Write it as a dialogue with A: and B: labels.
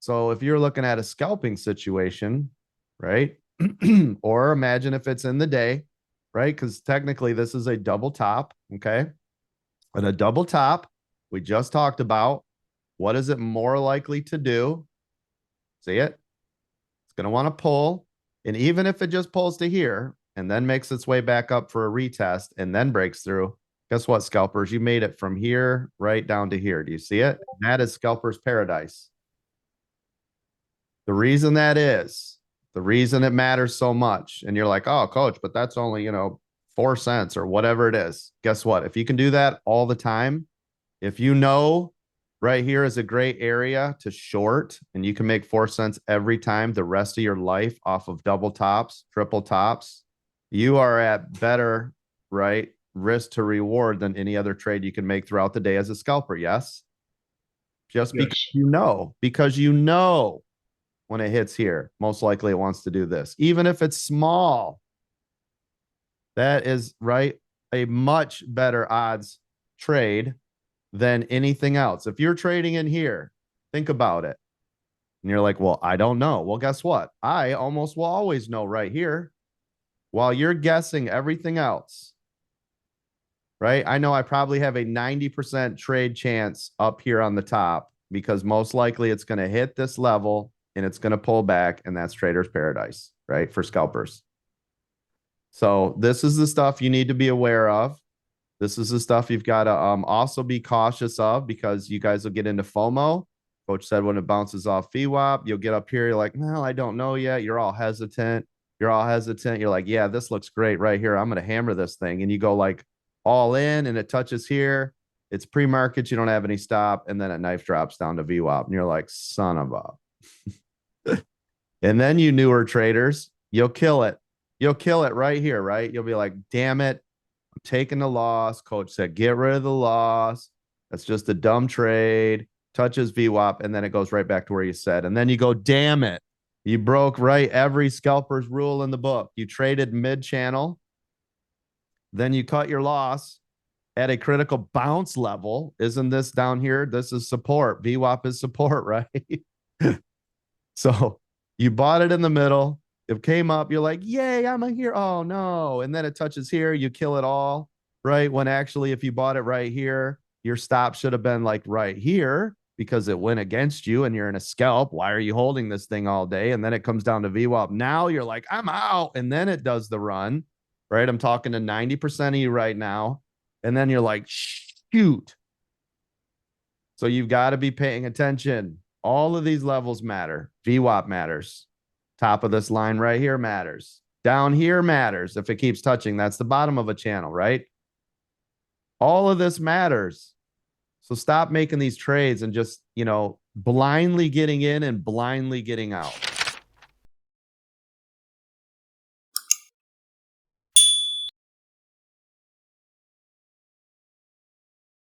A: So if you're looking at a scalping situation, right? Or imagine if it's in the day, right? Because technically this is a double top, okay? And a double top, we just talked about, what is it more likely to do? See it? It's going to want to pull. And even if it just pulls to here and then makes its way back up for a retest and then breaks through, guess what, scalpers? You made it from here right down to here. Do you see it? That is scalper's paradise. The reason that is, the reason it matters so much, and you're like, oh, coach, but that's only, 4 cents or whatever it is. Guess what? If you can do that all the time, if you know right here is a great area to short and you can make 4 cents every time the rest of your life off of double tops, triple tops, you are at better, right, risk to reward than any other trade you can make throughout the day as a scalper. Yes. Just
B: Yes.
A: because you know when it hits here, most likely it wants to do this. Even if it's small, that is right, a much better odds trade than anything else. If you're trading in here, think about it. And you're like, well, I don't know. Well, guess what? I almost will always know right here while you're guessing everything else, right? I know I probably have a 90% trade chance up here on the top because most likely it's going to hit this level and it's going to pull back, and that's trader's paradise, right? For scalpers. So this is the stuff you need to be aware of. This is the stuff you've got to also be cautious of because you guys will get into FOMO. Coach said when it bounces off V-WAP, you'll get up here. You're like, no, I don't know yet. You're all hesitant. You're all hesitant. You're like, yeah, this looks great right here. I'm going to hammer this thing. And you go like all in and it touches here. It's pre-market. You don't have any stop. And then it knife drops down to VWAP. And you're like, son of a. And then you newer traders, you'll kill it. You'll kill it right here, right? You'll be like, damn it. I'm taking the loss. Coach said, get rid of the loss. That's just a dumb trade. Touches VWAP, and then it goes right back to where you said. And then you go, damn it. You broke right every scalper's rule in the book. You traded mid-channel. Then you cut your loss at a critical bounce level. Isn't this down here? This is support. VWAP is support, right? So you bought it in the middle. It came up. You're like, yay, I'm here. Oh, no. And then it touches here. You kill it all, right? When actually, if you bought it right here, your stop should have been like right here because it went against you and you're in a scalp. Why are you holding this thing all day? And then it comes down to VWAP. Now you're like, I'm out. And then it does the run, right? I'm talking to 90% of you right now. And then you're like, shoot. So you've got to be paying attention. All of these levels matter. VWAP matters. Top of this line right here matters. Down here matters. If it keeps touching, that's the bottom of a channel, right? All of this matters. So stop making these trades and just, blindly getting in and blindly getting out.